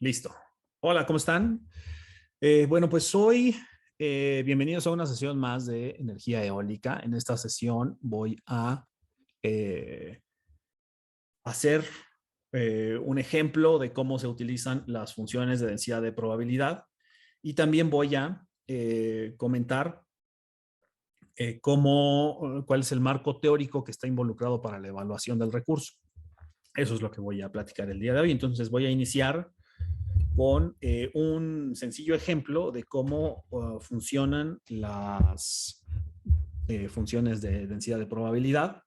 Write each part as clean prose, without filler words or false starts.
Listo. Hola, ¿cómo están? Bueno, pues hoy, bienvenidos a una sesión más de energía eólica. En esta sesión voy a eh, hacer un ejemplo de cómo se utilizan las funciones de densidad de probabilidad y también voy a comentar cuál es el marco teórico que está involucrado para la evaluación del recurso. Eso es lo que voy a platicar el día de hoy. Entonces voy a iniciar con un sencillo ejemplo de cómo funcionan las funciones de densidad de probabilidad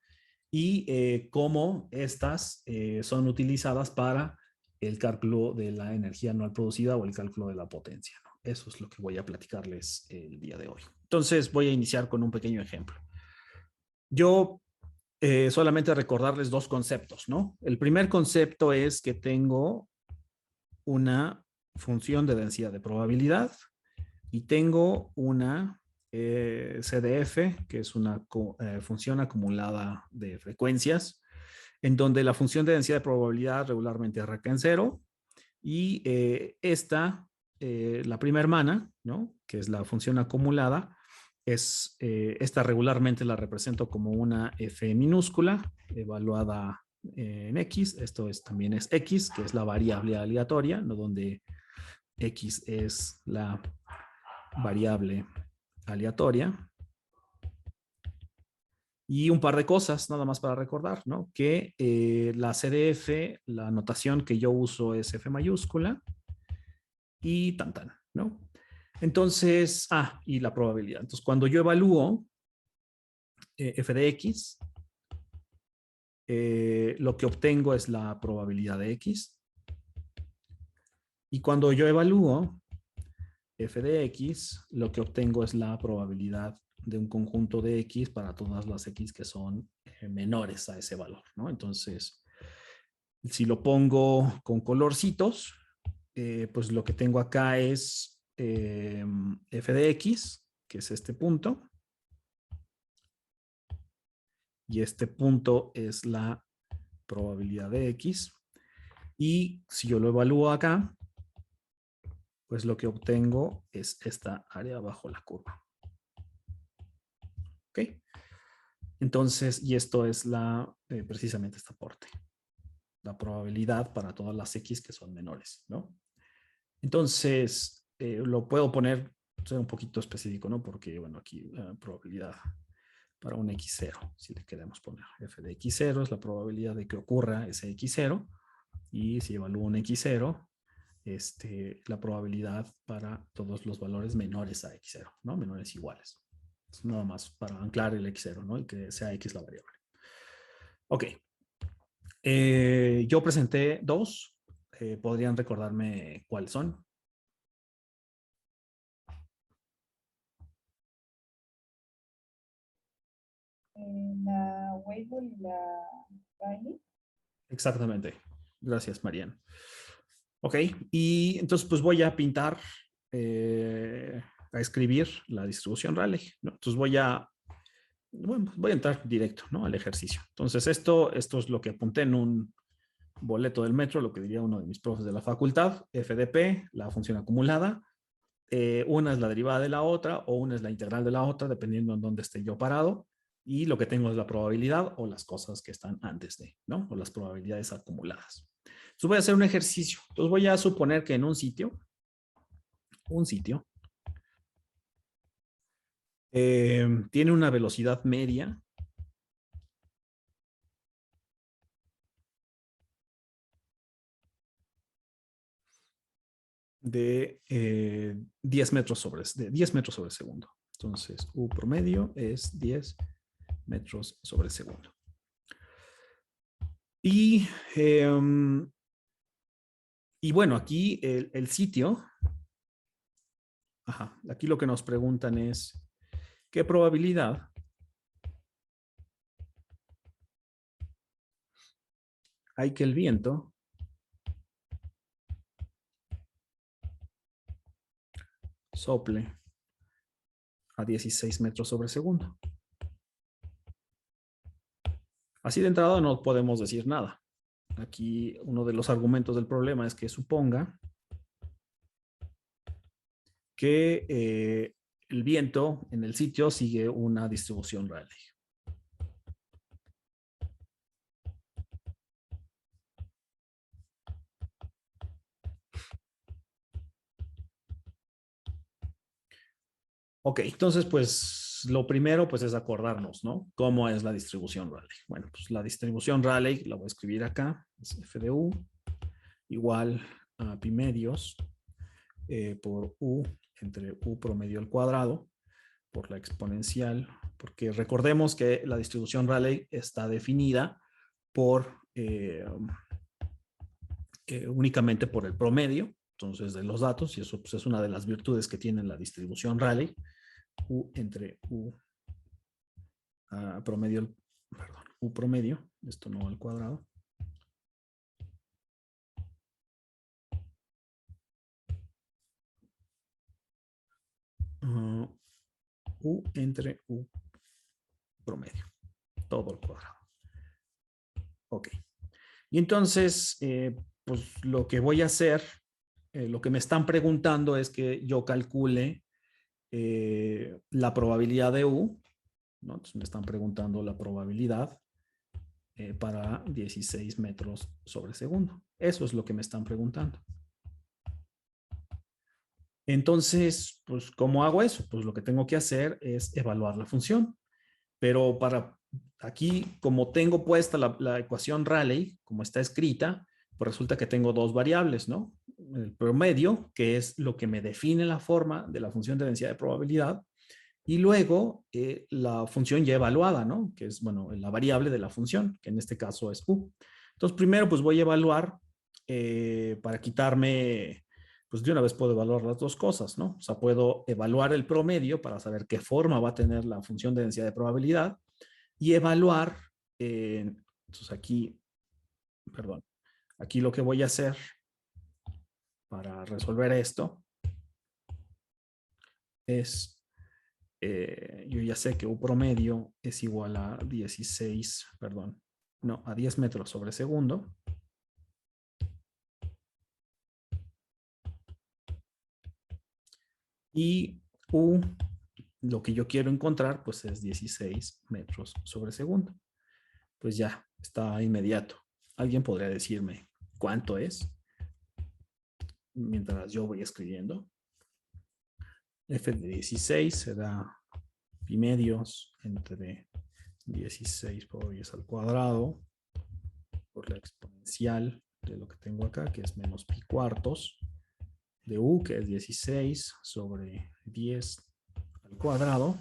y cómo estas son utilizadas para el cálculo de la energía anual producida o el cálculo de la potencia, ¿no? Eso es lo que voy a platicarles el día de hoy. Entonces voy a iniciar con un pequeño ejemplo. Yo solamente recordarles dos conceptos, ¿no? El primer concepto es que tengo una función de densidad de probabilidad y tengo una CDF, que es una función acumulada de frecuencias, en donde la función de densidad de probabilidad regularmente arranca en cero y la prima hermana, ¿no? Que es la función acumulada, esta regularmente la represento como una F minúscula evaluada en X. También es X, que es la variable aleatoria, ¿no? Donde X es la variable aleatoria. Y un par de cosas, nada más para recordar, ¿no? Que la CDF, la notación que yo uso es F mayúscula y tan, ¿no? Entonces, y la probabilidad. Entonces, cuando yo evalúo F de X, lo que obtengo es la probabilidad de X. Y cuando yo evalúo F de X, lo que obtengo es la probabilidad de un conjunto de X para todas las X que son menores a ese valor, ¿no? Entonces, si lo pongo con colorcitos, pues lo que tengo acá es F de X, que es este punto, y este punto es la probabilidad de X. Y si yo lo evalúo acá, pues lo que obtengo es esta área bajo la curva. ¿Ok? Entonces, y esto es precisamente este aporte, la probabilidad para todas las X que son menores, ¿no? Entonces, lo puedo poner un poquito específico, ¿no? Porque, bueno, aquí la probabilidad para un X0, si le queremos poner F de X0 es la probabilidad de que ocurra ese X0, y si evalúo un X0, la probabilidad para todos los valores menores a X0, ¿no? Menores iguales. Es nada más para anclar el X0, ¿no? Y que sea X la variable. Ok. Yo presenté dos. ¿Podrían recordarme cuáles son? La Weibull y la Riley. Exactamente. Gracias, Marian. Ok, y entonces pues voy a pintar, a escribir la distribución Rayleigh, ¿no? Entonces voy a entrar directo, ¿no? Al ejercicio. Entonces esto es lo que apunté en un boleto del metro, lo que diría uno de mis profes de la facultad, FDP, la función acumulada. Una es la derivada de la otra o una es la integral de la otra, dependiendo en dónde esté yo parado. Y lo que tengo es la probabilidad o las cosas que están antes de, ¿no? O las probabilidades acumuladas. Entonces voy a hacer un ejercicio. Entonces voy a suponer que en un sitio tiene una velocidad media de 10 metros sobre segundo. Entonces, U promedio es 10 metros sobre segundo. Y, y bueno, aquí el sitio, aquí lo que nos preguntan es, ¿qué probabilidad hay que el viento sople a 16 metros sobre segundo? Así de entrada no podemos decir nada. Aquí uno de los argumentos del problema es que suponga que el viento en el sitio sigue una distribución Rayleigh. Ok, entonces pues lo primero pues es acordarnos, ¿no? ¿Cómo es la distribución Rayleigh? Bueno, pues la distribución Rayleigh la voy a escribir acá, es f de u igual a pi medios por u entre u promedio al cuadrado por la exponencial, porque recordemos que la distribución Rayleigh está definida por únicamente por el promedio, entonces de los datos, y eso pues, es una de las virtudes que tiene la distribución Rayleigh, u entre u promedio, perdón, u promedio, esto no al cuadrado, u entre u promedio, todo al cuadrado. Ok. Y entonces, pues lo que voy a hacer, lo que me están preguntando es que yo calcule la probabilidad de u, ¿no? Entonces me están preguntando la probabilidad para 16 metros sobre segundo. Eso es lo que me están preguntando. Entonces, pues, ¿cómo hago eso? Pues lo que tengo que hacer es evaluar la función. Pero para aquí, como tengo puesta la ecuación Rayleigh, como está escrita, pues resulta que tengo dos variables, ¿no? El promedio, que es lo que me define la forma de la función de densidad de probabilidad, y luego la función ya evaluada, ¿no? Que es, bueno, la variable de la función, que en este caso es u. Entonces, primero, pues voy a evaluar para quitarme, pues de una vez puedo evaluar las dos cosas, ¿no? O sea, puedo evaluar el promedio para saber qué forma va a tener la función de densidad de probabilidad y evaluar, entonces aquí, perdón, aquí lo que voy a hacer para resolver esto es yo ya sé que U promedio es igual a 16, perdón, no, a 10 metros sobre segundo. Y U, lo que yo quiero encontrar, pues es 16 metros sobre segundo. Pues ya, está inmediato. ¿Alguien podría decirme cuánto es? Mientras yo voy escribiendo. F de 16 será pi medios entre 16 por 10 al cuadrado por la exponencial de lo que tengo acá, que es menos pi cuartos, de u, que es 16 sobre 10 al cuadrado.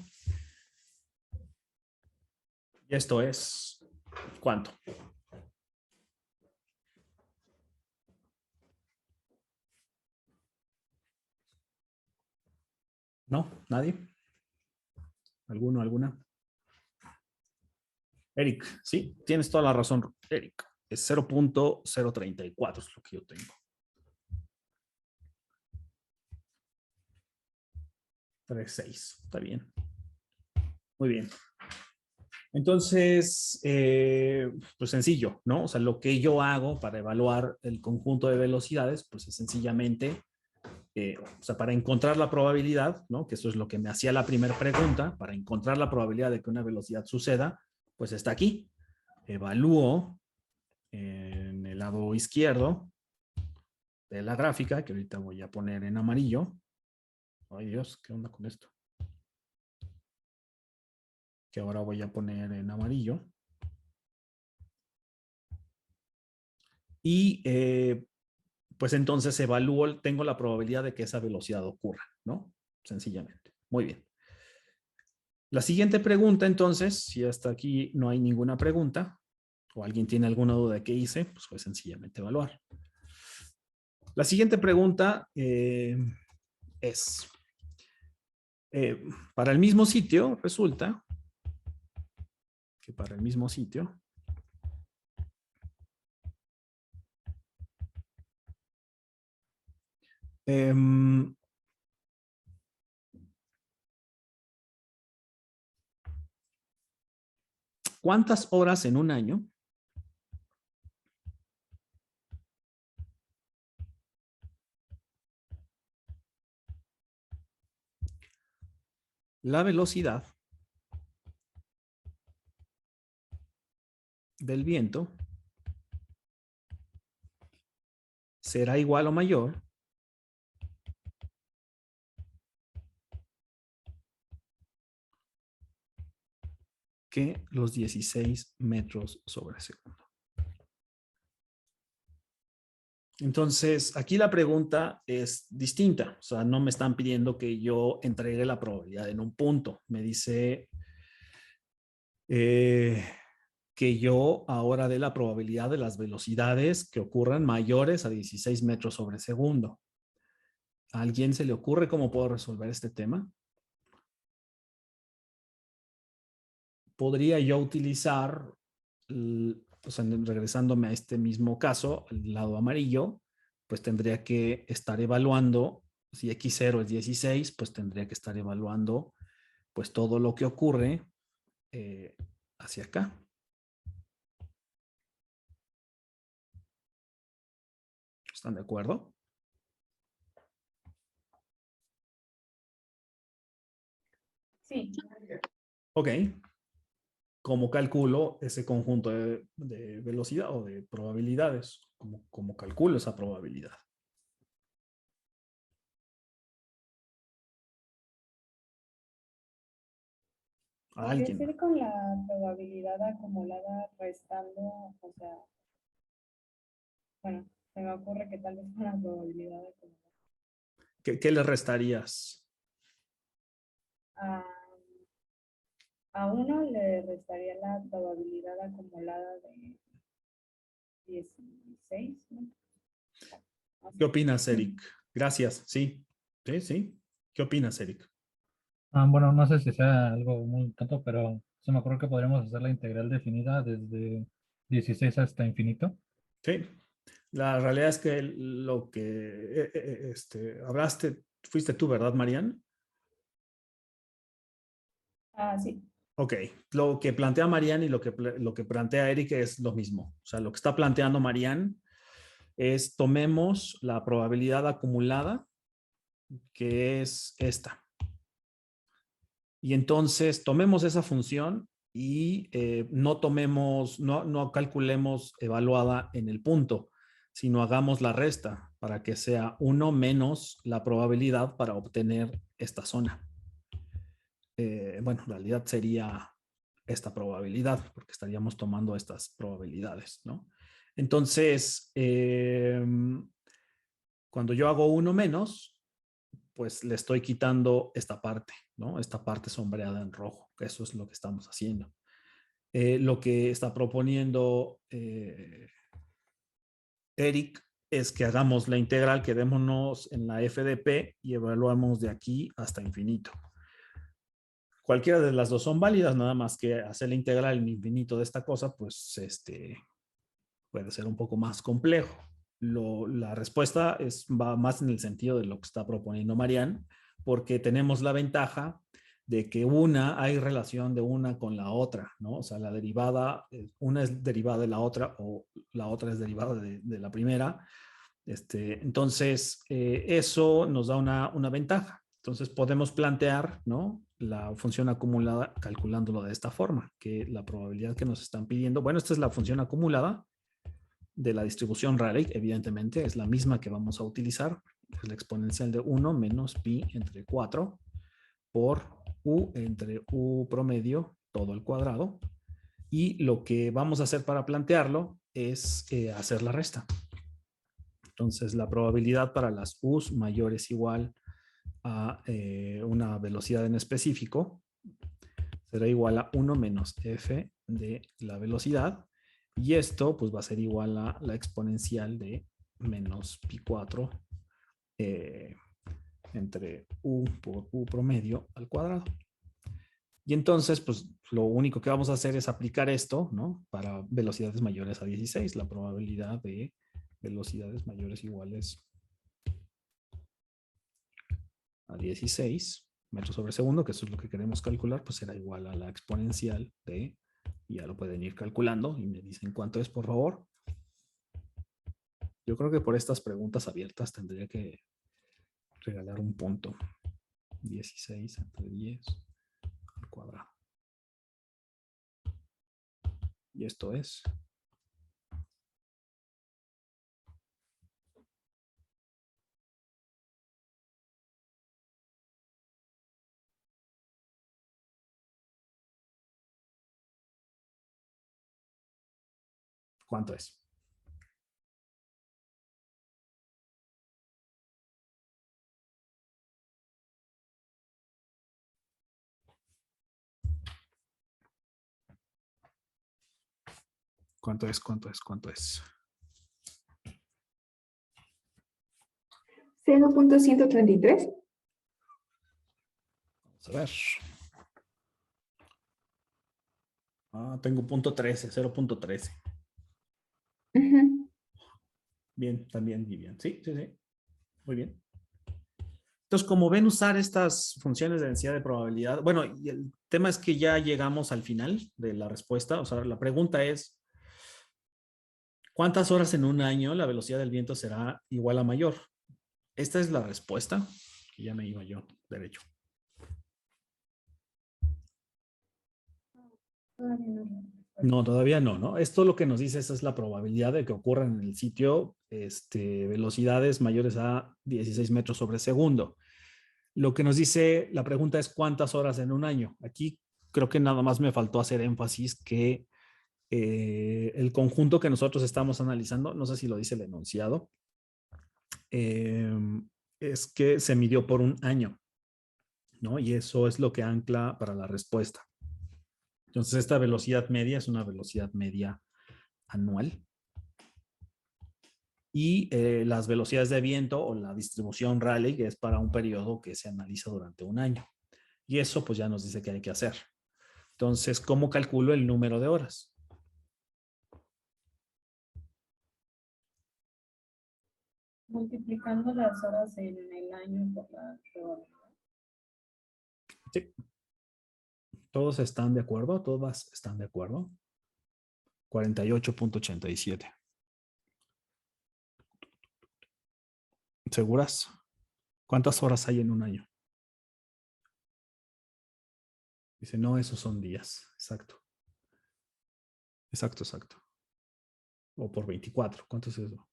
Y esto es, ¿cuánto? ¿No? ¿Nadie? ¿Alguno, alguna? Eric, sí, tienes toda la razón, Eric. Es 0.034 es lo que yo tengo. 3.6, está bien. Muy bien. Entonces, pues sencillo, ¿no? O sea, lo que yo hago para evaluar el conjunto de velocidades, pues es sencillamente, o sea, para encontrar la probabilidad, ¿no? Que eso es lo que me hacía la primera pregunta, para encontrar la probabilidad de que una velocidad suceda, pues está aquí. Evalúo en el lado izquierdo de la gráfica, que ahorita voy a poner en amarillo. Ay Dios, ¿qué onda con esto? Que ahora voy a poner en amarillo. Y pues entonces evalúo, tengo la probabilidad de que esa velocidad ocurra, ¿no? Sencillamente. Muy bien. La siguiente pregunta, entonces, si hasta aquí no hay ninguna pregunta, o alguien tiene alguna duda de qué hice, pues fue sencillamente evaluar. La siguiente pregunta es, para el mismo sitio, resulta que para el mismo sitio, ¿cuántas horas en un año la velocidad del viento será igual o mayor que los 16 metros sobre segundo. Entonces, aquí la pregunta es distinta. O sea, no me están pidiendo que yo entregue la probabilidad en un punto. Me dice que yo ahora dé la probabilidad de las velocidades que ocurran mayores a 16 metros sobre segundo. ¿A alguien se le ocurre cómo puedo resolver este tema? Podría yo utilizar, o sea, regresándome a este mismo caso, el lado amarillo, pues tendría que estar evaluando, si x0 es 16, pues tendría que estar evaluando pues todo lo que ocurre hacia acá. ¿Están de acuerdo? Sí. Ok. ¿Cómo calculo ese conjunto de velocidad o de probabilidades? ¿Cómo calculo esa probabilidad? Podría ¿Alguien? ser con la probabilidad acumulada restando, o sea, bueno, se me ocurre que tal vez con la probabilidad acumulada. ¿Qué le restarías? A, a uno le restaría la probabilidad acumulada de 16, ¿no? No ¿Qué sé. opinas, Eric? Gracias. Sí. Sí, sí. ¿Qué opinas, Eric? Bueno, no sé si sea algo muy tonto, pero se me ocurre que podríamos hacer la integral definida desde 16 hasta infinito. Sí. La realidad es que lo que hablaste, fuiste tú, ¿verdad, Marian? Ah, sí. Ok, lo que plantea Marian y lo que plantea Eric es lo mismo. O sea, lo que está planteando Marian es tomemos la probabilidad acumulada, que es esta. Y entonces tomemos esa función y no calculemos evaluada en el punto, sino hagamos la resta para que sea 1 menos la probabilidad para obtener esta zona. Bueno, en realidad sería esta probabilidad, porque estaríamos tomando estas probabilidades, ¿no? Entonces, cuando yo hago 1 menos, pues le estoy quitando esta parte, ¿no? Esta parte sombreada en rojo, que eso es lo que estamos haciendo. Lo que está proponiendo Eric es que hagamos la integral, quedémonos en la f de p y evaluamos de aquí hasta infinito. Cualquiera de las dos son válidas, nada más que hacer la integral en infinito de esta cosa, pues puede ser un poco más complejo. La respuesta va más en el sentido de lo que está proponiendo Marian, porque tenemos la ventaja de que hay relación de una con la otra, ¿no? O sea, la derivada, una es derivada de la otra o la otra es derivada de la primera. Entonces, eso nos da una ventaja. Entonces, podemos plantear, ¿no? La función acumulada calculándolo de esta forma, que la probabilidad que nos están pidiendo, bueno, esta es la función acumulada de la distribución Rayleigh, evidentemente, es la misma que vamos a utilizar, es la exponencial de 1 menos pi entre 4 por u entre u promedio, todo el cuadrado. Y lo que vamos a hacer para plantearlo es hacer la resta. Entonces, la probabilidad para las u's mayores igual a una velocidad en específico será igual a 1 menos f de la velocidad. Y esto pues va a ser igual a la exponencial de menos pi 4 entre u por u promedio al cuadrado. Y entonces, pues lo único que vamos a hacer es aplicar esto, ¿no? Para velocidades mayores a 16, la probabilidad de velocidades mayores iguales a 16 metros sobre segundo, que eso es lo que queremos calcular, pues será igual a la exponencial de, y ya lo pueden ir calculando y me dicen cuánto es, por favor. Yo creo que por estas preguntas abiertas tendría que regalar un punto. 16 entre 10. cuadrado. Y esto es ¿cuánto es? ¿Cuánto es? ¿Cuánto es? ¿Cuánto es? 0.133. Vamos a ver. Tengo punto 13, 0.13. Ujú. Bien, también, y bien. Sí, sí, sí. Muy bien. Entonces, como ven, usar estas funciones de densidad de probabilidad. Bueno, y el tema es que ya llegamos al final de la respuesta. O sea, la pregunta es, ¿cuántas horas en un año la velocidad del viento será igual a mayor? Esta es la respuesta. Que ya me iba yo derecho. Todavía no. No, todavía no, ¿no? Esto lo que nos dice, esa es la probabilidad de que ocurran en el sitio velocidades mayores a 16 metros sobre segundo. Lo que nos dice, la pregunta es ¿cuántas horas en un año? Aquí creo que nada más me faltó hacer énfasis que el conjunto que nosotros estamos analizando, no sé si lo dice el enunciado, es que se midió por un año, ¿no? Y eso es lo que ancla para la respuesta. Entonces, esta velocidad media es una velocidad media anual. Y las velocidades de viento o la distribución Rayleigh, que es para un periodo que se analiza durante un año. Y eso pues ya nos dice qué hay que hacer. Entonces, ¿cómo calculo el número de horas? Multiplicando las horas en el año por la probabilidad. Sí. ¿Todos están de acuerdo? ¿Todas están de acuerdo? 48.87. ¿Seguras? ¿Cuántas horas hay en un año? Dice, no, esos son días. Exacto. Exacto, exacto. O por 24. ¿Cuánto es eso?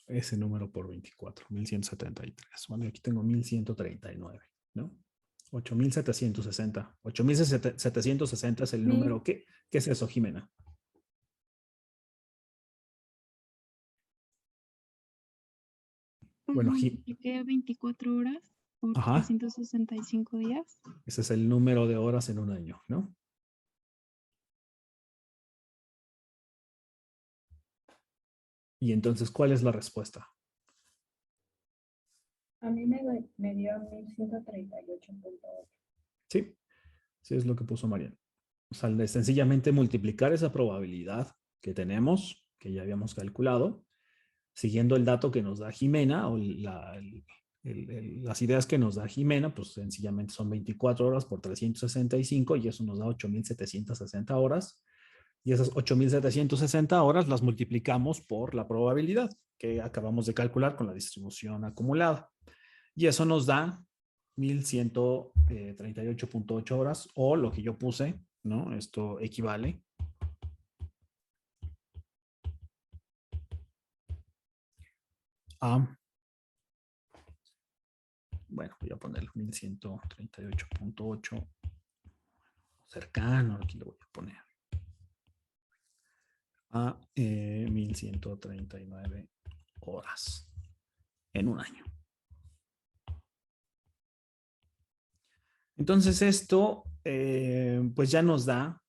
Ese número por 24, 1173. Bueno, aquí tengo 1139, ¿no? 8760. 8760 es el número. ¿Qué es eso, Jimena? Pues Bueno, multipliqué 24 horas por ajá, 365 días. ese es el número de horas en un año, ¿no? Y entonces, ¿cuál es la respuesta? A mí me dio 1138.8. Sí, sí es lo que puso Mariana. O sea, de sencillamente multiplicar esa probabilidad que tenemos, que ya habíamos calculado, siguiendo el dato que nos da Jimena o las ideas que nos da Jimena, pues sencillamente son 24 horas por 365 y eso nos da 8.760 horas. Y esas 8.760 horas las multiplicamos por la probabilidad que acabamos de calcular con la distribución acumulada. Y eso nos da 1.138.8 horas o lo que yo puse, ¿no? Esto equivale a, bueno, voy a poner 1.138.8 cercano, aquí lo voy a poner a 1.139 horas en un año. Entonces esto pues ya nos da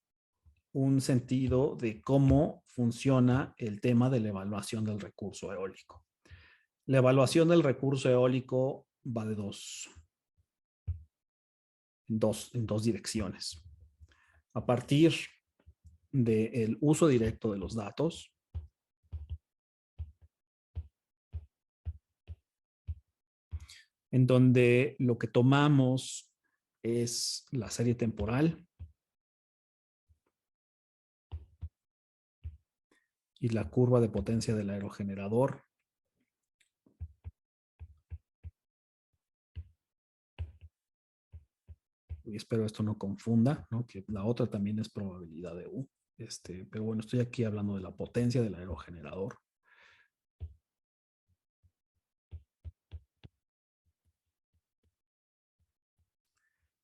un sentido de cómo funciona el tema de la evaluación del recurso eólico. La evaluación del recurso eólico va de en dos direcciones. A partir del uso directo de los datos, en donde lo que tomamos es la serie temporal y la curva de potencia del aerogenerador y espero esto no confunda, ¿no? Que la otra también es probabilidad de U. Pero bueno, estoy aquí hablando de la potencia del aerogenerador.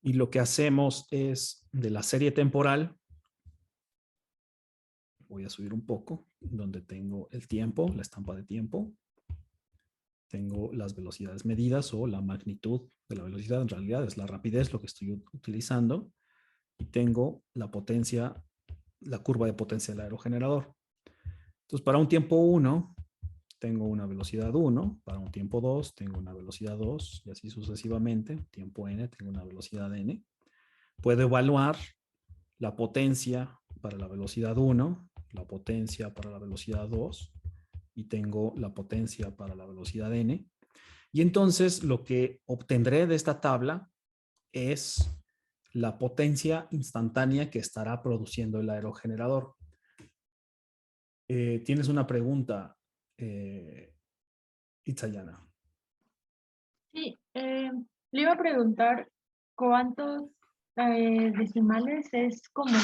Y lo que hacemos es de la serie temporal, voy a subir un poco, donde tengo el tiempo, la estampa de tiempo. Tengo las velocidades medidas o la magnitud de la velocidad, en realidad es la rapidez lo que estoy utilizando. Y tengo la potencia, la curva de potencia del aerogenerador. Entonces, para un tiempo 1, tengo una velocidad 1, para un tiempo 2, tengo una velocidad 2, y así sucesivamente. Tiempo n, tengo una velocidad n. Puedo evaluar la potencia para la velocidad 1, la potencia para la velocidad 2, y tengo la potencia para la velocidad n. Y entonces lo que obtendré de esta tabla es la potencia instantánea que estará produciendo el aerogenerador. ¿Tienes una pregunta, Itzayana? Sí, le iba a preguntar cuántos decimales es como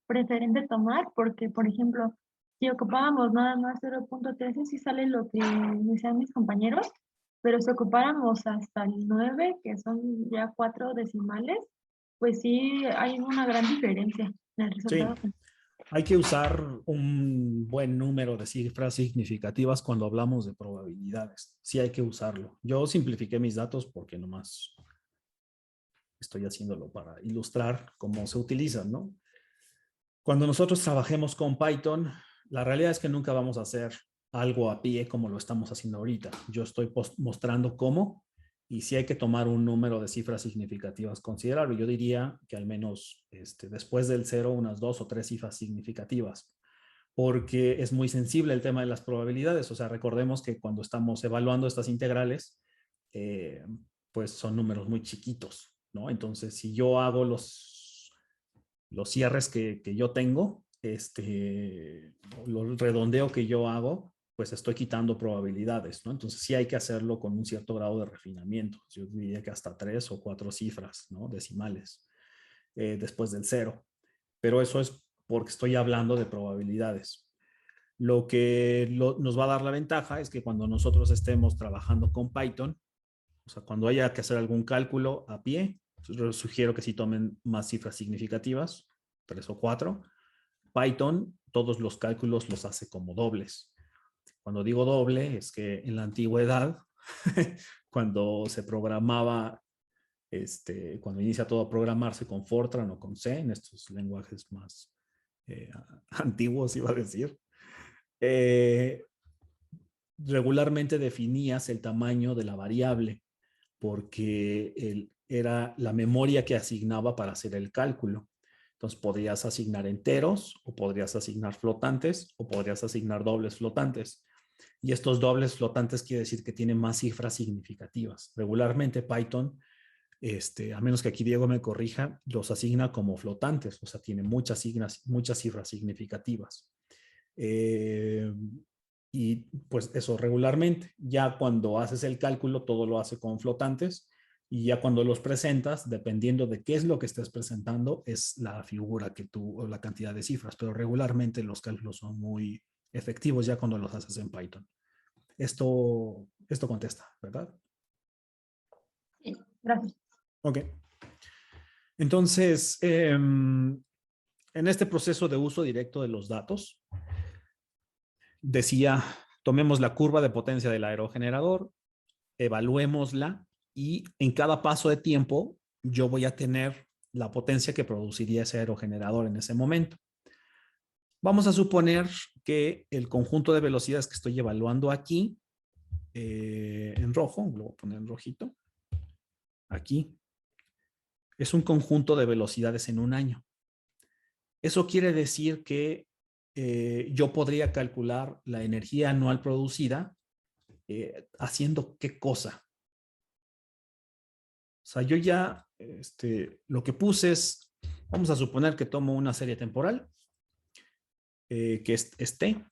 preferente tomar, porque, por ejemplo, si ocupábamos nada más 0.13, sí sale lo que decían mis compañeros, pero si ocupáramos hasta el 9, que son ya 4 decimales, pues sí hay una gran diferencia en el Sí, resultado. hay que usar un buen número de cifras significativas cuando hablamos de probabilidades. Sí hay que usarlo. Yo simplifiqué mis datos porque nomás estoy haciéndolo para ilustrar cómo se utilizan, ¿no? Cuando nosotros trabajemos con Python, la realidad es que nunca vamos a hacer algo a pie como lo estamos haciendo ahorita. Yo estoy mostrando cómo, y sí hay que tomar un número de cifras significativas considerable. Yo diría que al menos después del 0, unas 2 o 3 cifras significativas, porque es muy sensible el tema de las probabilidades. O sea, recordemos que cuando estamos evaluando estas integrales, pues son números muy chiquitos, ¿no? Entonces, si yo hago los cierres que yo tengo, el redondeo que yo hago, pues estoy quitando probabilidades, ¿no? Entonces sí hay que hacerlo con un cierto grado de refinamiento. Yo diría que hasta 3 o 4 cifras, ¿no? Decimales, después del 0. Pero eso es porque estoy hablando de probabilidades. Lo que nos va a dar la ventaja es que cuando nosotros estemos trabajando con Python, o sea, cuando haya que hacer algún cálculo a pie, yo sugiero que sí tomen más cifras significativas, 3 o 4. Python, todos los cálculos los hace como dobles. Cuando digo doble, es que en la antigüedad, cuando se programaba, cuando inicia todo a programarse con Fortran o con C, en estos lenguajes más antiguos, iba a decir, regularmente definías el tamaño de la variable porque era la memoria que asignaba para hacer el cálculo. Entonces podrías asignar enteros, o podrías asignar flotantes, o podrías asignar dobles flotantes. Y estos dobles flotantes quiere decir que tienen más cifras significativas. Regularmente Python, a menos que aquí Diego me corrija, los asigna como flotantes, o sea, tiene muchas cifras significativas. Y pues eso regularmente. Ya cuando haces el cálculo, todo lo hace con flotantes, y ya cuando los presentas, dependiendo de qué es lo que estés presentando, es la figura que tú, o la cantidad de cifras, pero regularmente los cálculos son muy efectivos ya cuando los haces en Python. Esto contesta, ¿verdad? Sí, gracias. Ok. Entonces, en este proceso de uso directo de los datos, decía, tomemos la curva de potencia del aerogenerador, evaluémosla, y en cada paso de tiempo yo voy a tener la potencia que produciría ese aerogenerador en ese momento. Vamos a suponer que el conjunto de velocidades que estoy evaluando aquí, en rojo, lo voy a poner en rojito, aquí, es un conjunto de velocidades en un año. Eso quiere decir que yo podría calcular la energía anual producida haciendo qué cosa. O sea, yo ya lo que puse es, vamos a suponer que tomo una serie temporal, que es T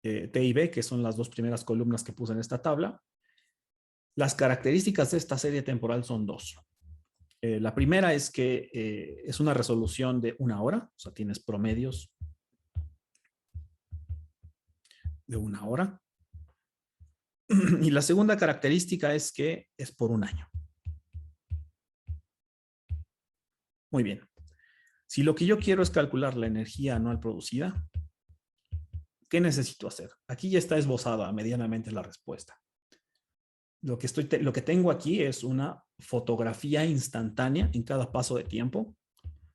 y B, que son las dos primeras columnas que puse en esta tabla. Las características de esta serie temporal son dos. La primera es que es una resolución de 1 hora, o sea, tienes promedios de 1 hora. Y la segunda característica es que es por 1 año. Muy bien. Si lo que yo quiero es calcular la energía anual producida, ¿qué necesito hacer? Aquí ya está esbozada medianamente la respuesta. Lo que tengo aquí es una fotografía instantánea en cada paso de tiempo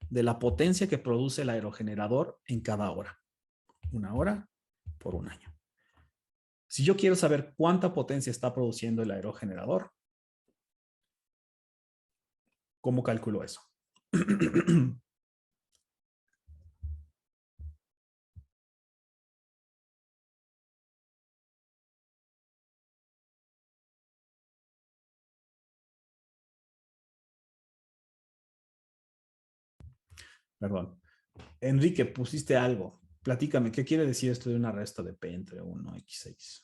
de la potencia que produce el aerogenerador en cada hora. 1 hora por 1 año. Si yo quiero saber cuánta potencia está produciendo el aerogenerador, ¿cómo calculo eso? Perdón. Enrique, pusiste algo. Platícame, ¿qué quiere decir esto de una resta de P entre 1 y X6?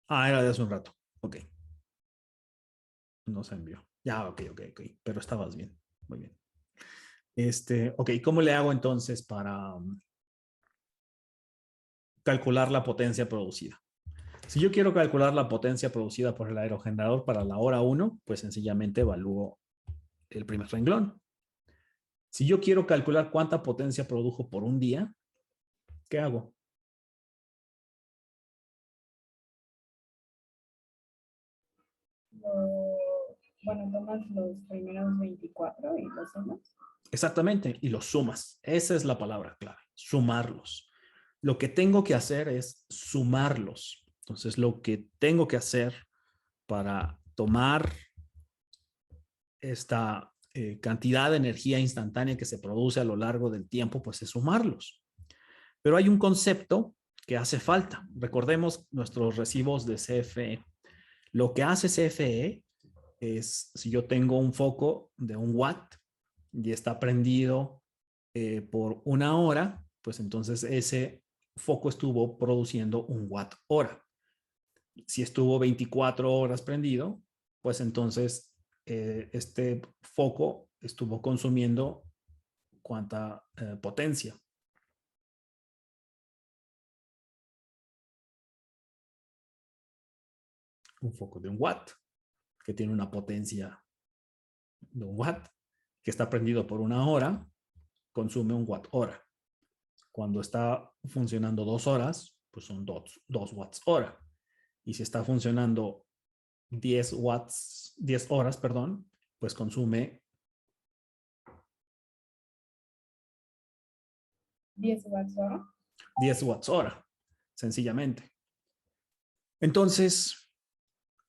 Ah, era de hace un rato. Ok. No se envió. Ya, ok. Pero estabas bien. Muy bien. Ok, ¿cómo le hago entonces para calcular la potencia producida? Si yo quiero calcular la potencia producida por el aerogenerador para la hora 1, pues sencillamente evalúo el primer renglón. Si yo quiero calcular cuánta potencia produjo por un día, ¿qué hago? Bueno, tomas los primeros 24 y los sumas. Exactamente, y los sumas. Esa es la palabra clave, sumarlos. Lo que tengo que hacer es sumarlos. Entonces, lo que tengo que hacer para tomar esta cantidad de energía instantánea que se produce a lo largo del tiempo, pues es sumarlos. Pero hay un concepto que hace falta. Recordemos nuestros recibos de CFE. Lo que hace CFE es, si yo tengo un foco de 1 watt y está prendido por 1 hora, pues entonces ese foco estuvo produciendo 1 watt hora. Si estuvo 24 horas prendido, pues entonces este foco estuvo consumiendo cuánta potencia. Un foco de 1 watt, que tiene una potencia de 1 watt, que está prendido por 1 hora, consume 1 watt hora. Cuando está funcionando 2 horas, pues son 2 watts hora. Y si está funcionando 10 horas, perdón, pues consume 10 watts hora. 10 watts hora, sencillamente. Entonces,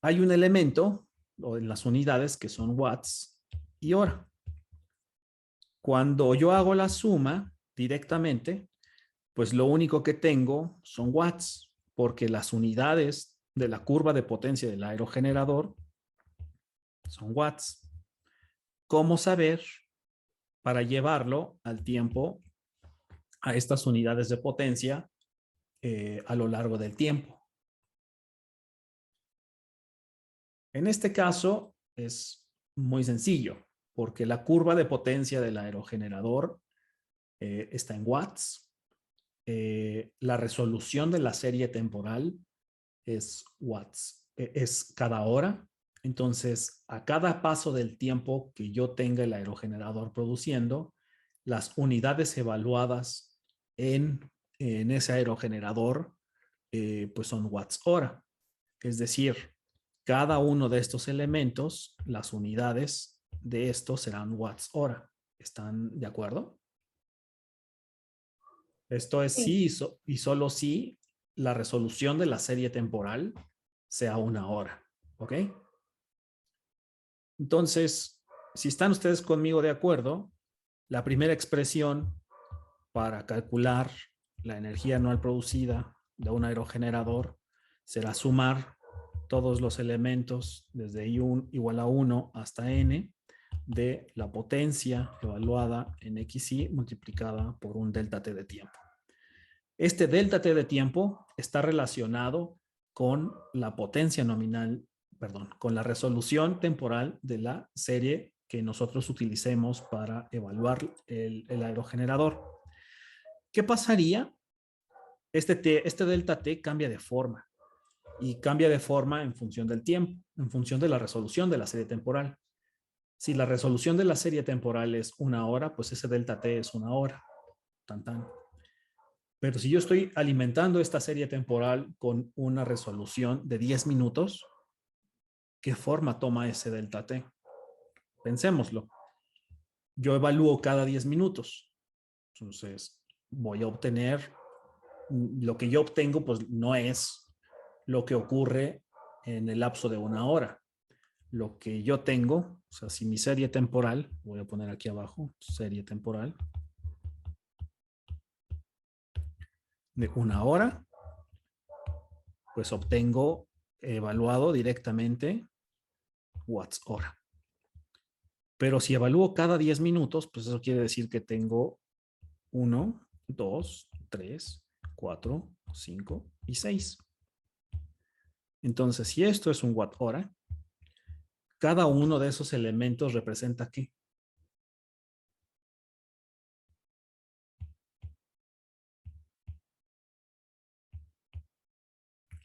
hay un elemento en las unidades que son watts y hora. Cuando yo hago la suma directamente, pues lo único que tengo son watts, porque las unidades de la curva de potencia del aerogenerador son watts. ¿Cómo saber para llevarlo al tiempo a estas unidades de potencia a lo largo del tiempo? En este caso es muy sencillo, porque la curva de potencia del aerogenerador está en watts. La resolución de la serie temporal es watts, es cada hora. Entonces, a cada paso del tiempo que yo tenga el aerogenerador produciendo, las unidades evaluadas en ese aerogenerador, pues son watts hora. Es decir, cada uno de estos elementos, las unidades de estos serán watts hora. ¿Están de acuerdo? Esto es sí y solo si la resolución de la serie temporal sea 1 hora. ¿Ok? Entonces, si están ustedes conmigo de acuerdo, la primera expresión para calcular la energía anual producida de un aerogenerador será sumar todos los elementos desde I1 igual a 1 hasta N de la potencia evaluada en XY multiplicada por un delta T de tiempo. Este delta T de tiempo está relacionado con la potencia nominal perdón, con la resolución temporal de la serie que nosotros utilicemos para evaluar el aerogenerador. ¿Qué pasaría? Este delta T cambia de forma y cambia de forma en función del tiempo, en función de la resolución de la serie temporal. Si la resolución de la serie temporal es 1 hora, pues ese delta T es 1 hora. Tan, tan. Pero si yo estoy alimentando esta serie temporal con una resolución de 10 minutos, ¿qué forma toma ese delta T? Pensémoslo. Yo evalúo cada 10 minutos. Entonces, voy a obtener, lo que yo obtengo, pues no es lo que ocurre en el lapso de 1 hora. Lo que yo tengo, o sea, si mi serie temporal, voy a poner aquí abajo, serie temporal, de 1 hora, pues obtengo evaluado directamente watts hora. Pero si evalúo cada 10 minutos, pues eso quiere decir que tengo 1, 2, 3, 4, 5 y 6. Entonces, si esto es un watt hora, cada uno de esos elementos representa ¿qué?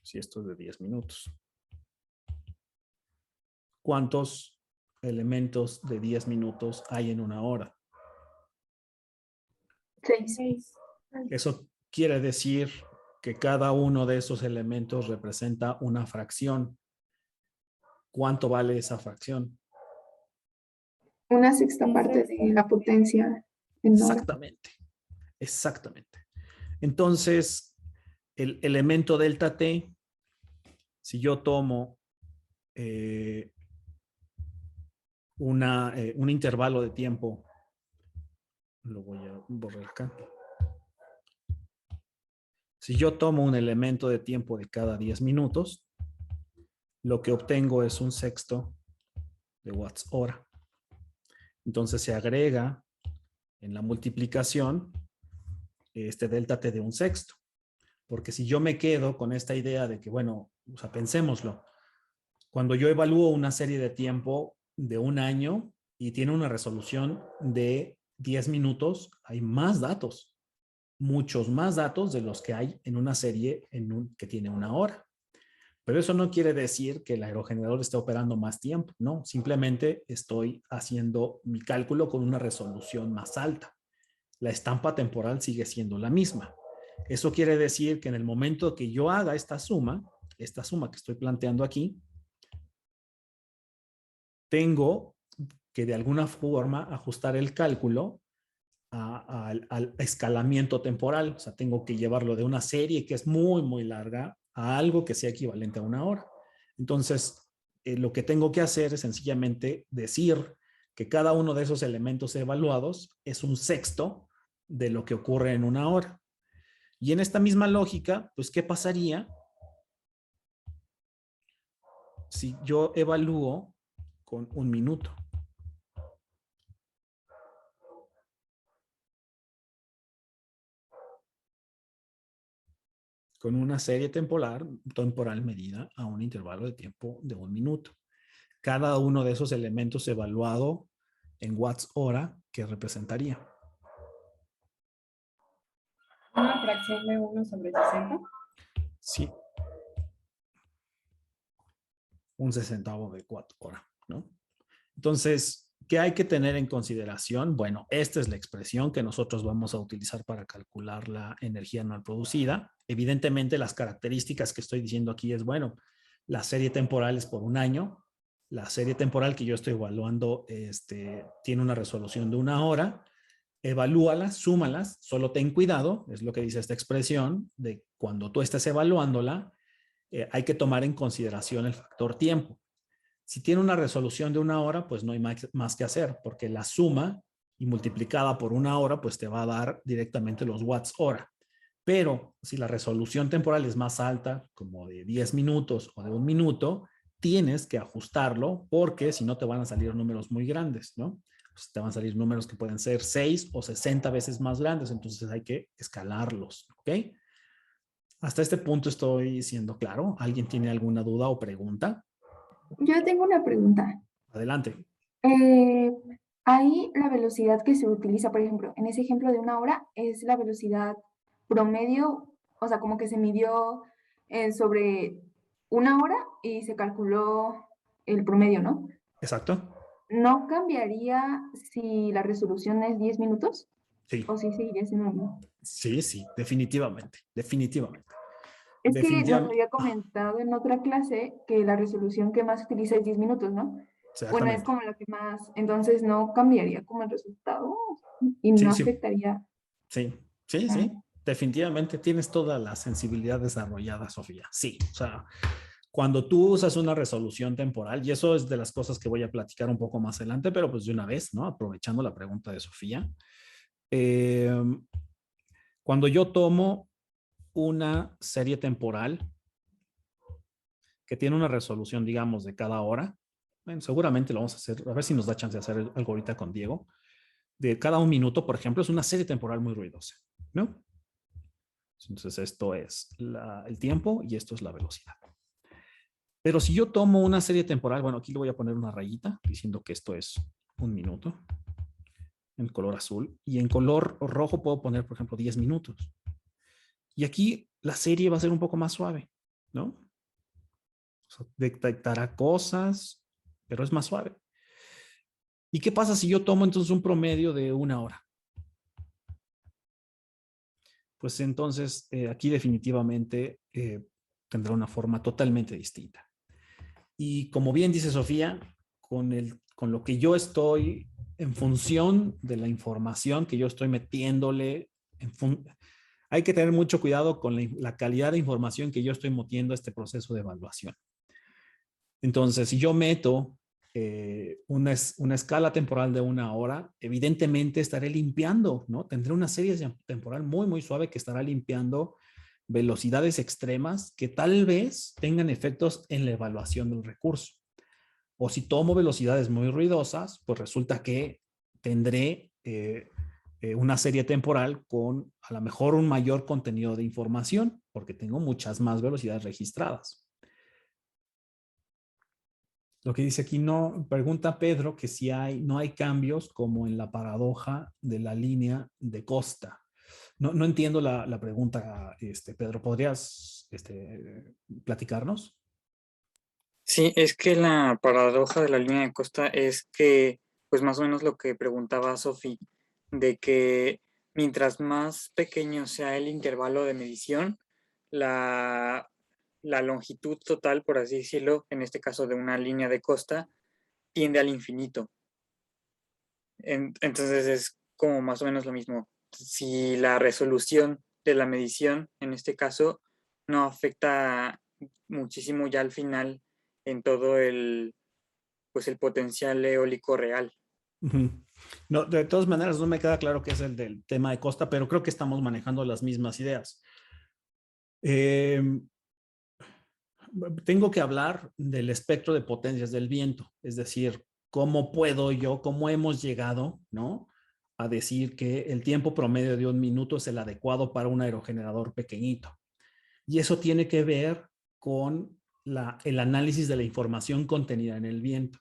Si esto es de 10 minutos. ¿Cuántos elementos de 10 minutos hay en 1 hora? 6. 6. Eso quiere decir que cada uno de esos elementos representa una fracción. ¿Cuánto vale esa fracción? Una sexta parte de la potencia en hora. Exactamente, exactamente. Entonces, el elemento delta T, si yo tomo un intervalo de tiempo, lo voy a borrar acá. Si yo tomo un elemento de tiempo de cada 10 minutos, lo que obtengo es un sexto de watts hora. Entonces se agrega en la multiplicación este delta T de un sexto. Porque si yo me quedo con esta idea de que, bueno, o sea, pensémoslo, cuando yo evalúo una serie de tiempo de 1 año y tiene una resolución de 10 minutos, hay más datos, muchos más datos de los que hay en una serie que tiene 1 hora. Pero eso no quiere decir que el aerogenerador esté operando más tiempo, no, simplemente estoy haciendo mi cálculo con una resolución más alta. La estampa temporal sigue siendo la misma. Eso quiere decir que en el momento que yo haga esta suma que estoy planteando aquí, tengo que de alguna forma ajustar el cálculo al escalamiento temporal. O sea, tengo que llevarlo de una serie que es muy, muy larga a algo que sea equivalente a 1 hora. Entonces, lo que tengo que hacer es sencillamente decir que cada uno de esos elementos evaluados es un sexto de lo que ocurre en 1 hora. Y en esta misma lógica, pues, ¿qué pasaría si yo evalúo con 1 minuto? Con una serie temporal medida a un intervalo de tiempo de 1 minuto. Cada uno de esos elementos evaluado en watts hora, ¿qué representaría? Una fracción de 1/60. Sí. Un 60avo de watt hora, ¿no? Entonces, ¿qué hay que tener en consideración? Bueno, esta es la expresión que nosotros vamos a utilizar para calcular la energía anual producida. Evidentemente, las características que estoy diciendo aquí es, bueno, la serie temporal es por 1 año. La serie temporal que yo estoy evaluando tiene una resolución de 1 hora. Evalúalas, súmalas, solo ten cuidado, es lo que dice esta expresión, de cuando tú estés evaluándola, hay que tomar en consideración el factor tiempo. Si tiene una resolución de 1 hora, pues no hay más que hacer, porque la suma y multiplicada por 1 hora, pues te va a dar directamente los watts hora. Pero si la resolución temporal es más alta, como de 10 minutos o de 1 minuto, tienes que ajustarlo, porque si no te van a salir números muy grandes, ¿no? Pues te van a salir números que pueden ser 6 o 60 veces más grandes, entonces hay que escalarlos, ¿ok? Hasta este punto estoy siendo claro. ¿Alguien tiene alguna duda o pregunta? Yo tengo una pregunta. Adelante. Eh, Ahí la velocidad que se utiliza, por ejemplo, en ese ejemplo de una hora, es la velocidad promedio, o sea, como que se midió sobre una hora y se calculó el promedio, ¿no? Exacto. ¿No cambiaría si la resolución es 10 minutos? Sí, ¿O si seguiría siendo lo mismo? sí, sí, definitivamente, definitivamente. Es que nos Definitivamente, había comentado en otra clase que la resolución que más se utiliza es 10 minutos, ¿no? Bueno, es exactamente. como la que más, entonces no cambiaría como el resultado y no Sí, sí, afectaría. sí, sí, Ah, sí. Definitivamente tienes toda la sensibilidad desarrollada, Sofía. Sí, o sea, cuando tú usas una resolución temporal, y eso es de las cosas que voy a platicar un poco más adelante, pero pues de una vez, ¿no? Aprovechando la pregunta de Sofía. Eh, Cuando yo tomo una serie temporal que tiene una resolución, digamos, de cada hora, bueno, seguramente lo vamos a hacer, a ver si nos da chance de hacer algo ahorita con Diego, de cada un minuto, por ejemplo, es una serie temporal muy ruidosa, ¿no? Entonces esto es el tiempo y esto es la velocidad. Pero si yo tomo una serie temporal, bueno, aquí le voy a poner una rayita diciendo que esto es un minuto en color azul y en color rojo puedo poner, por ejemplo, 10 minutos. Y aquí la serie va a ser un poco más suave, ¿no? O sea, detectará cosas, pero es más suave. ¿Y qué pasa si yo tomo entonces un promedio de una hora? Pues entonces aquí definitivamente tendrá una forma totalmente distinta. Y como bien dice Sofía, con lo que yo estoy en función de la información que yo estoy metiéndole, hay que tener mucho cuidado con la calidad de información que yo estoy metiendo a este proceso de evaluación. Entonces, si yo meto una escala temporal de una hora, evidentemente estaré limpiando, ¿no? Tendré una serie temporal muy, muy suave que estará limpiando velocidades extremas que tal vez tengan efectos en la evaluación del recurso. O si tomo velocidades muy ruidosas, pues resulta que tendré una serie temporal con a lo mejor un mayor contenido de información, porque tengo muchas más velocidades registradas. Lo que dice aquí no, pregunta Pedro que si no hay cambios como en la paradoja de la línea de costa. No entiendo la pregunta, Pedro. ¿Podrías platicarnos? Sí, es que la paradoja de la línea de costa es que, pues más o menos lo que preguntaba Sofi, de que mientras más pequeño sea el intervalo de medición, la, la longitud total, por así decirlo, en este caso de una línea de costa, tiende al infinito. Entonces es como más o menos lo mismo. Si la resolución de la medición, en este caso, no afecta muchísimo ya al final en todo pues el potencial eólico real. No, de todas maneras, no me queda claro qué es el del tema de costa, pero creo que estamos manejando las mismas ideas. Tengo que hablar del espectro de potencias del viento, es decir, cómo hemos llegado, ¿no? A decir que el tiempo promedio de un minuto es el adecuado para un aerogenerador pequeñito. Y eso tiene que ver con el análisis de la información contenida en el viento.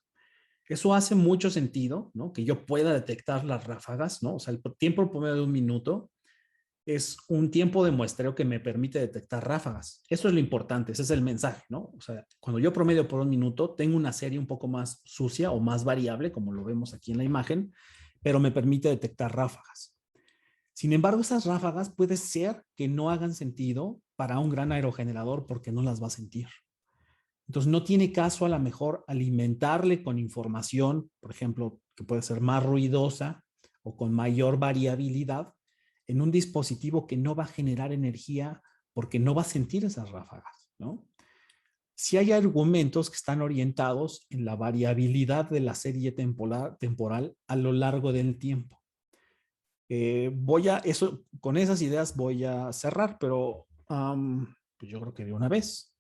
Eso hace mucho sentido, ¿no? Que yo pueda detectar las ráfagas, ¿no? O sea, el tiempo promedio de un minuto es un tiempo de muestreo que me permite detectar ráfagas. Eso es lo importante, ese es el mensaje, ¿no? O sea, cuando yo promedio por un minuto, tengo una serie un poco más sucia o más variable, como lo vemos aquí en la imagen, pero me permite detectar ráfagas. Sin embargo, esas ráfagas puede ser que no hagan sentido para un gran aerogenerador porque no las va a sentir. Entonces, no tiene caso a lo mejor alimentarle con información, por ejemplo, que puede ser más ruidosa o con mayor variabilidad en un dispositivo que no va a generar energía porque no va a sentir esas ráfagas, ¿no? Si hay argumentos que están orientados en la variabilidad de la serie temporal a lo largo del tiempo. Con esas ideas voy a cerrar, pero pues yo creo que de una vez,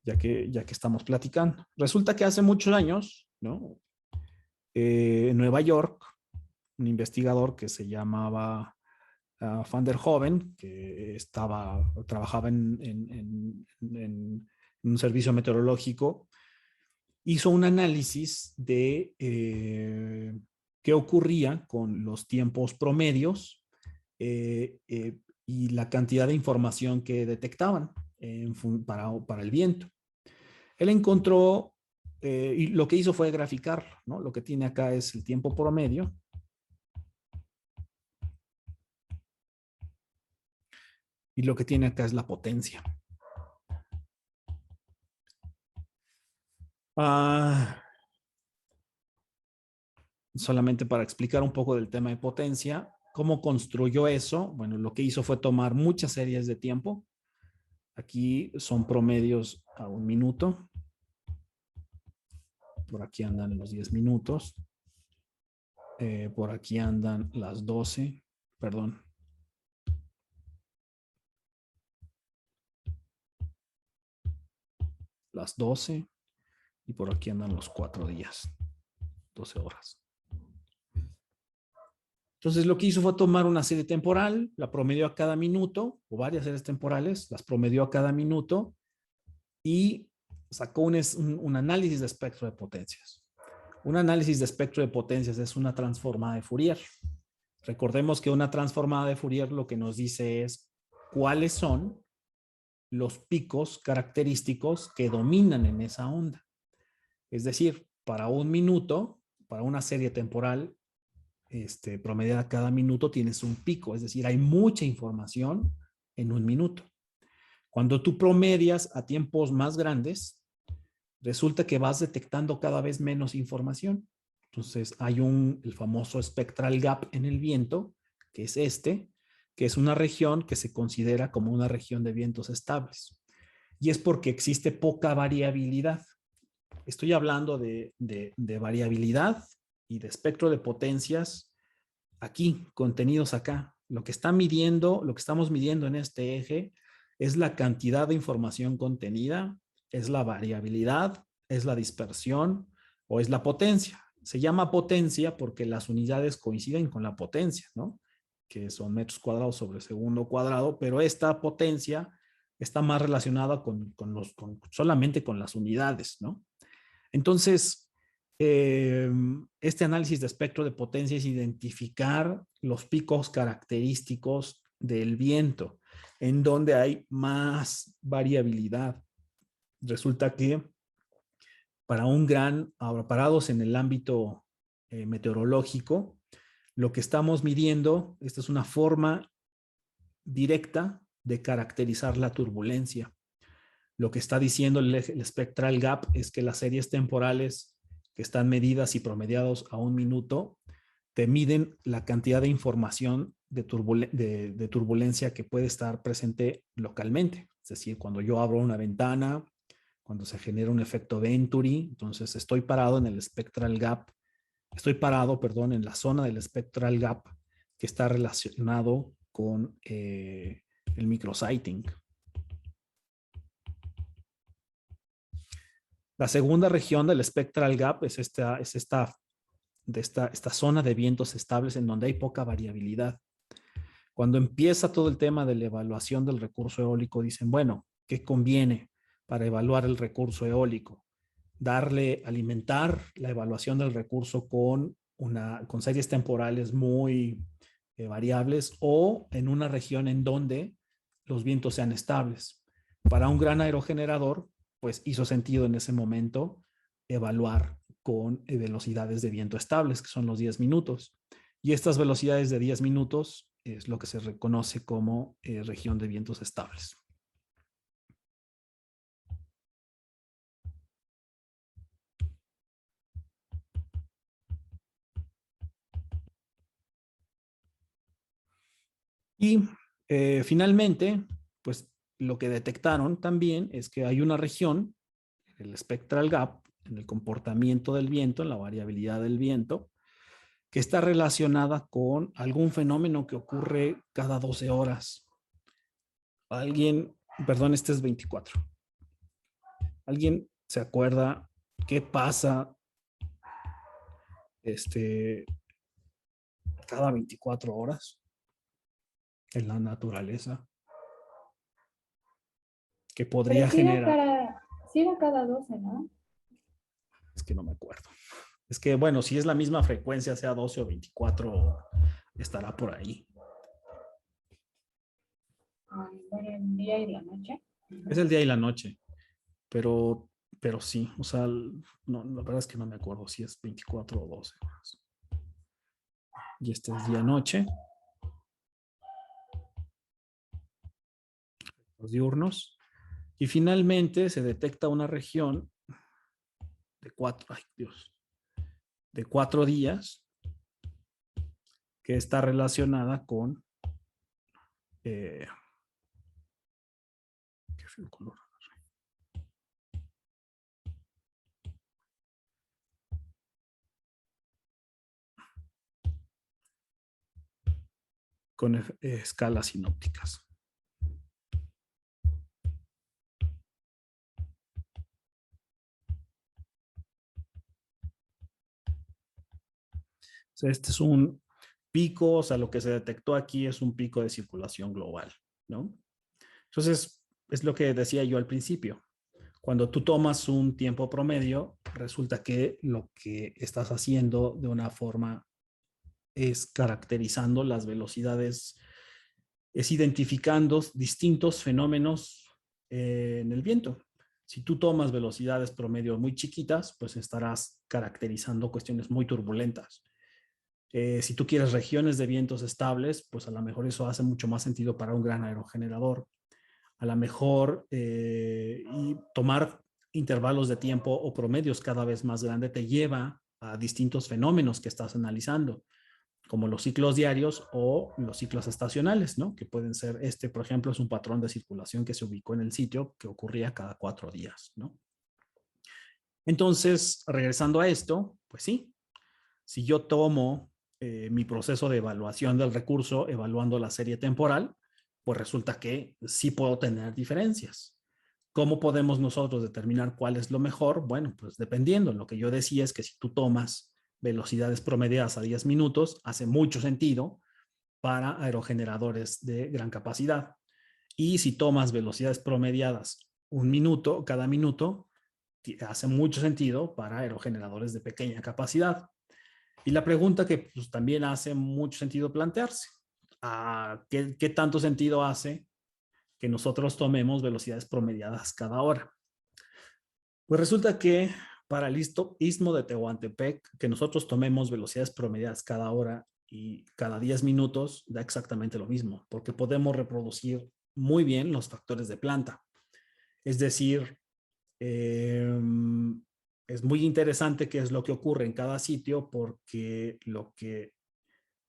ya que estamos platicando. Resulta que hace muchos años, ¿no? En Nueva York, un investigador que se llamaba Van der Hoeven, que trabajaba en un servicio meteorológico, hizo un análisis de qué ocurría con los tiempos promedios y la cantidad de información que detectaban para el viento. Él encontró, y lo que hizo fue graficarlo, ¿no? Lo que tiene acá es el tiempo promedio. Y lo que tiene acá es la potencia. Solamente para explicar un poco del tema de potencia, ¿cómo construyó eso? Bueno, lo que hizo fue tomar muchas series de tiempo. Aquí son promedios a 1 minuto. Por aquí andan los 10 minutos. Por aquí andan las 12. Perdón. Las 12. Y por aquí andan los 4 días. 12 horas. Entonces lo que hizo fue tomar una serie temporal, la promedió a cada minuto, o varias series temporales, las promedió a cada minuto y sacó un análisis de espectro de potencias. Un análisis de espectro de potencias es una transformada de Fourier. Recordemos que una transformada de Fourier lo que nos dice es cuáles son los picos característicos que dominan en esa onda. Es decir, para 1 minuto, para una serie temporal, promediada cada minuto tienes un pico, es decir, hay mucha información en 1 minuto. Cuando tú promedias a tiempos más grandes, resulta que vas detectando cada vez menos información. Entonces hay el famoso spectral gap en el viento, que es que es una región que se considera como una región de vientos estables. Y es porque existe poca variabilidad. Estoy hablando de variabilidad y de espectro de potencias aquí, contenidos acá. Lo que estamos midiendo en este eje es la cantidad de información contenida, es la variabilidad, es la dispersión o es la potencia. Se llama potencia porque las unidades coinciden con la potencia, ¿no? Que son metros cuadrados sobre segundo cuadrado, pero esta potencia está más relacionada solamente con las unidades, ¿no? Entonces, este análisis de espectro de potencia es identificar los picos característicos del viento, en donde hay más variabilidad. Resulta que parados en el ámbito meteorológico, lo que estamos midiendo, esta es una forma directa de caracterizar la turbulencia. Lo que está diciendo el spectral gap es que las series temporales que están medidas y promediados a 1 minuto te miden la cantidad de información de turbulencia que puede estar presente localmente. Es decir, cuando yo abro una ventana, cuando se genera un efecto Venturi, entonces estoy parado en el spectral gap, en la zona del spectral gap que está relacionado con el microsighting. La segunda región del spectral gap es esta zona de vientos estables en donde hay poca variabilidad. Cuando empieza todo el tema de la evaluación del recurso eólico, dicen, bueno, ¿qué conviene para evaluar el recurso eólico? Alimentar la evaluación del recurso con series temporales muy variables o en una región en donde los vientos sean estables. Para un gran aerogenerador, pues hizo sentido en ese momento evaluar con velocidades de viento estables, que son los 10 minutos. Y estas velocidades de 10 minutos es lo que se reconoce como región de vientos estables. Y finalmente, pues lo que detectaron también es que hay una región, el spectral gap, en el comportamiento del viento, en la variabilidad del viento, que está relacionada con algún fenómeno que ocurre cada 12 horas. Este es 24. ¿Alguien se acuerda qué pasa cada 24 horas en la naturaleza? Que podría Pero sí generar. sí era cada 12, ¿no? Es que no me acuerdo. Es que, bueno, si es la misma frecuencia, sea 12 o 24, estará por ahí. Bueno, el día y la noche. Es el día y la noche, pero sí, o sea, no, la verdad es que no me acuerdo si es 24 o 12 horas. Y este es día-noche. Los diurnos. Y finalmente se detecta una región de 4 días que está relacionada con ¿qué fue el color? Con escalas sinópticas. O sea, este es un pico, o sea, lo que se detectó aquí es un pico de circulación global, ¿no? Entonces, es lo que decía yo al principio. Cuando tú tomas un tiempo promedio, resulta que lo que estás haciendo de una forma es caracterizando las velocidades, es identificando distintos fenómenos en el viento. Si tú tomas velocidades promedio muy chiquitas, pues estarás caracterizando cuestiones muy turbulentas. Si tú quieres regiones de vientos estables, pues a lo mejor eso hace mucho más sentido para un gran aerogenerador. A lo mejor y tomar intervalos de tiempo o promedios cada vez más grandes te lleva a distintos fenómenos que estás analizando, como los ciclos diarios o los ciclos estacionales, ¿no? Que pueden ser, por ejemplo, es un patrón de circulación que se ubicó en el sitio que ocurría cada 4 días, ¿no? Entonces, regresando a esto, pues sí, si yo tomo mi proceso de evaluación del recurso, evaluando la serie temporal, pues resulta que sí puedo tener diferencias. ¿Cómo podemos nosotros determinar cuál es lo mejor? Bueno, pues dependiendo. Lo que yo decía es que si tú tomas velocidades promediadas a 10 minutos, hace mucho sentido para aerogeneradores de gran capacidad. Y si tomas velocidades promediadas 1 minuto, cada minuto, hace mucho sentido para aerogeneradores de pequeña capacidad. Y la pregunta que pues, también hace mucho sentido plantearse, ¿qué tanto sentido hace que nosotros tomemos velocidades promediadas cada hora? Pues resulta que para el istmo de Tehuantepec, que nosotros tomemos velocidades promediadas cada hora y cada 10 minutos, da exactamente lo mismo, porque podemos reproducir muy bien los factores de planta. Es decir, es muy interesante qué es lo que ocurre en cada sitio, porque lo que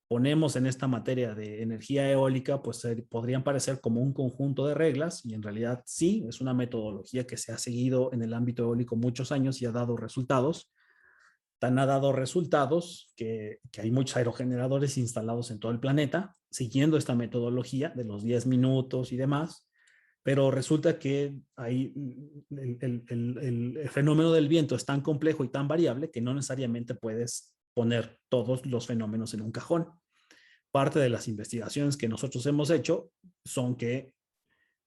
ponemos en esta materia de energía eólica, pues podrían parecer como un conjunto de reglas, y en realidad sí, es una metodología que se ha seguido en el ámbito eólico muchos años y ha dado resultados. Tan ha dado resultados que hay muchos aerogeneradores instalados en todo el planeta, siguiendo esta metodología de los 10 minutos y demás, pero resulta que hay el fenómeno del viento es tan complejo y tan variable que no necesariamente puedes poner todos los fenómenos en un cajón. Parte de las investigaciones que nosotros hemos hecho son que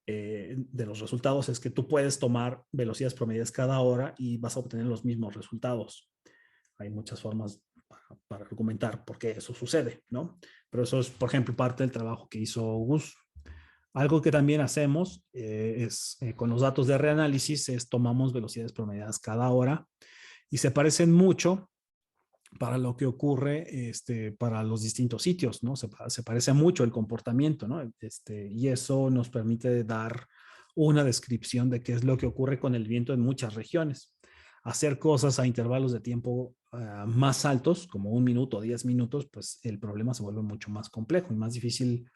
de los resultados es que tú puedes tomar velocidades promedias cada hora y vas a obtener los mismos resultados. Hay muchas formas para argumentar por qué eso sucede, ¿no? Pero eso es, por ejemplo, parte del trabajo que hizo Gus. Algo que también hacemos es, con los datos de reanálisis, es tomamos velocidades promediadas cada hora y se parecen mucho para lo que ocurre para los distintos sitios, ¿no? Se parece mucho el comportamiento, ¿no? Y eso nos permite dar una descripción de qué es lo que ocurre con el viento en muchas regiones. Hacer cosas a intervalos de tiempo más altos, como 1 minuto o 10 minutos, pues el problema se vuelve mucho más complejo y más difícil,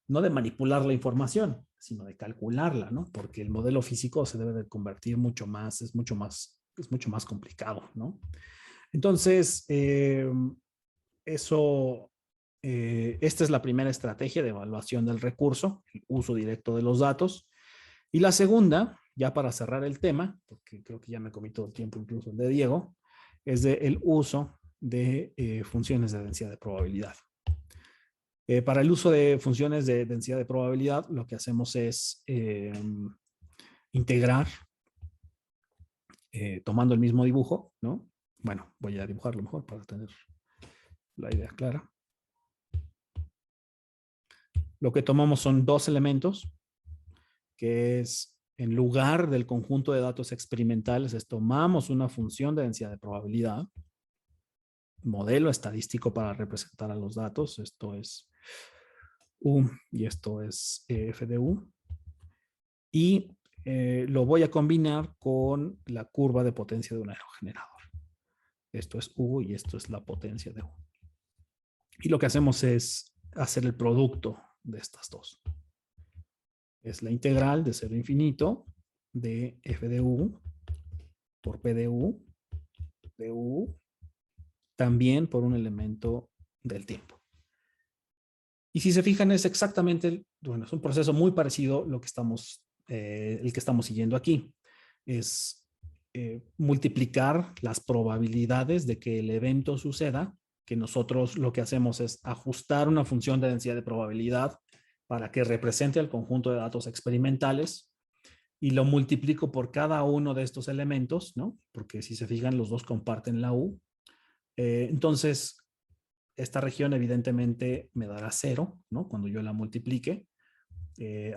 no de manipular la información, sino de calcularla, ¿no? Porque el modelo físico se debe de convertir mucho más, es mucho más complicado, ¿no? Entonces, esta es la primera estrategia de evaluación del recurso, el uso directo de los datos. Y la segunda, ya para cerrar el tema, porque creo que ya me comí todo el tiempo, incluso el de Diego, es el uso de funciones de densidad de probabilidad. Para el uso de funciones de densidad de probabilidad, lo que hacemos es integrar, tomando el mismo dibujo, ¿no? Bueno, voy a dibujarlo mejor para tener la idea clara. Lo que tomamos son dos elementos, que es en lugar del conjunto de datos experimentales, tomamos una función de densidad de probabilidad, modelo estadístico para representar a los datos. Esto es U y esto es F de U. Y lo voy a combinar con la curva de potencia de un aerogenerador. Esto es U y esto es la potencia de U. Y lo que hacemos es hacer el producto de estas dos. Es la integral de 0 a infinito de F de U por P de U, también por un elemento del tiempo. Y si se fijan, es exactamente, bueno, es un proceso muy parecido lo que estamos, el que estamos siguiendo aquí. Es multiplicar las probabilidades de que el evento suceda, que nosotros lo que hacemos es ajustar una función de densidad de probabilidad para que represente el conjunto de datos experimentales y lo multiplico por cada uno de estos elementos, ¿no? Porque si se fijan, los dos comparten la U. Entonces, esta región evidentemente me dará 0, ¿no? Cuando yo la multiplique.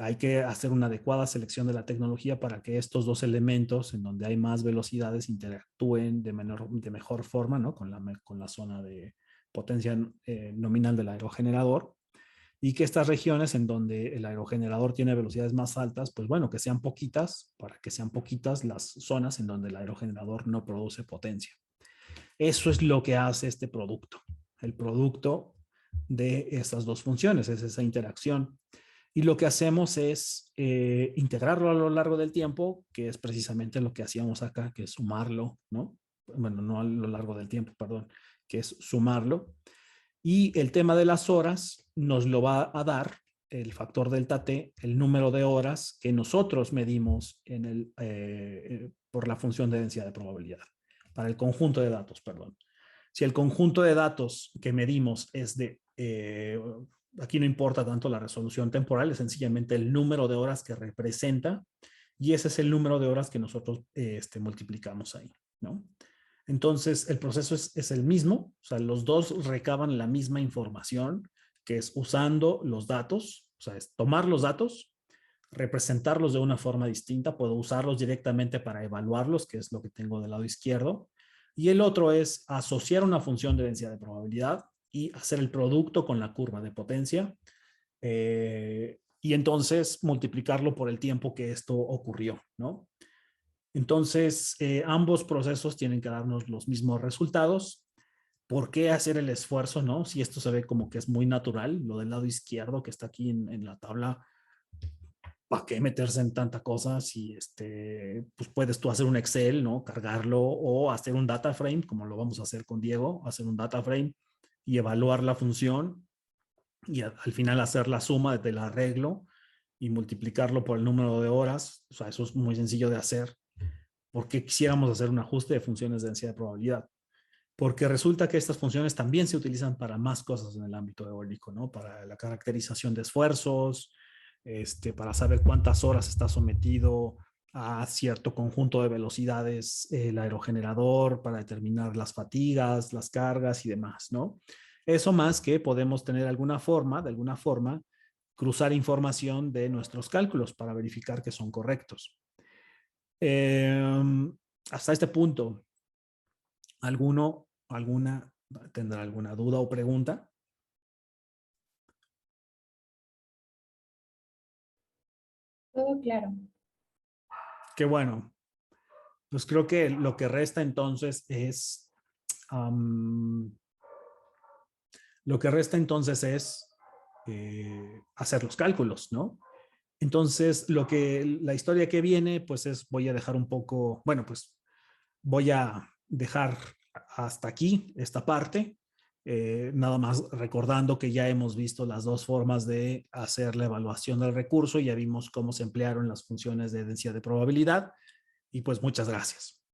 Hay que hacer una adecuada selección de la tecnología para que estos dos elementos, en donde hay más velocidades, interactúen de mejor forma, ¿no? Con la zona de potencia nominal del aerogenerador. Y que estas regiones en donde el aerogenerador tiene velocidades más altas, pues bueno, que sean poquitas, para que sean poquitas las zonas en donde el aerogenerador no produce potencia. Eso es lo que hace este producto. El producto de estas dos funciones, es esa interacción. Y lo que hacemos es integrarlo a lo largo del tiempo, que es precisamente lo que hacíamos acá, que es sumarlo, ¿no? Bueno, no a lo largo del tiempo, perdón, que es sumarlo. Y el tema de las horas nos lo va a dar el factor delta T, el número de horas que nosotros medimos por la función de densidad de probabilidad, para el conjunto de datos, perdón. Si el conjunto de datos que medimos es de, aquí no importa tanto la resolución temporal, es sencillamente el número de horas que representa, y ese es el número de horas que nosotros multiplicamos ahí, ¿no? Entonces, el proceso es el mismo, o sea, los dos recaban la misma información, que es usando los datos, o sea, es tomar los datos, representarlos de una forma distinta, puedo usarlos directamente para evaluarlos, que es lo que tengo del lado izquierdo, y el otro es asociar una función de densidad de probabilidad y hacer el producto con la curva de potencia, y entonces multiplicarlo por el tiempo que esto ocurrió, ¿no? Entonces, ambos procesos tienen que darnos los mismos resultados. ¿Por qué hacer el esfuerzo, no? Si esto se ve como que es muy natural, lo del lado izquierdo que está aquí en la tabla, ¿para qué meterse en tanta cosa? Si pues puedes tú hacer un Excel, ¿no? Cargarlo o hacer un data frame, como lo vamos a hacer con Diego, hacer un data frame y evaluar la función y al final hacer la suma del arreglo y multiplicarlo por el número de horas. O sea, eso es muy sencillo de hacer. ¿Por qué quisiéramos hacer un ajuste de funciones de densidad de probabilidad? Porque resulta que estas funciones también se utilizan para más cosas en el ámbito eólico, ¿no? Para la caracterización de esfuerzos, para saber cuántas horas está sometido a cierto conjunto de velocidades el aerogenerador, para determinar las fatigas, las cargas y demás, ¿no? Eso más que podemos tener de alguna forma, cruzar información de nuestros cálculos para verificar que son correctos. Hasta este punto, ¿alguna tendrá alguna duda o pregunta? Todo claro. Qué bueno. Pues creo que lo que resta entonces es hacer los cálculos, ¿no? Entonces, la historia que viene, pues voy a dejar un poco, bueno, pues voy a dejar hasta aquí esta parte, nada más recordando que ya hemos visto las dos formas de hacer la evaluación del recurso, ya vimos cómo se emplearon las funciones de densidad de probabilidad, y pues muchas gracias.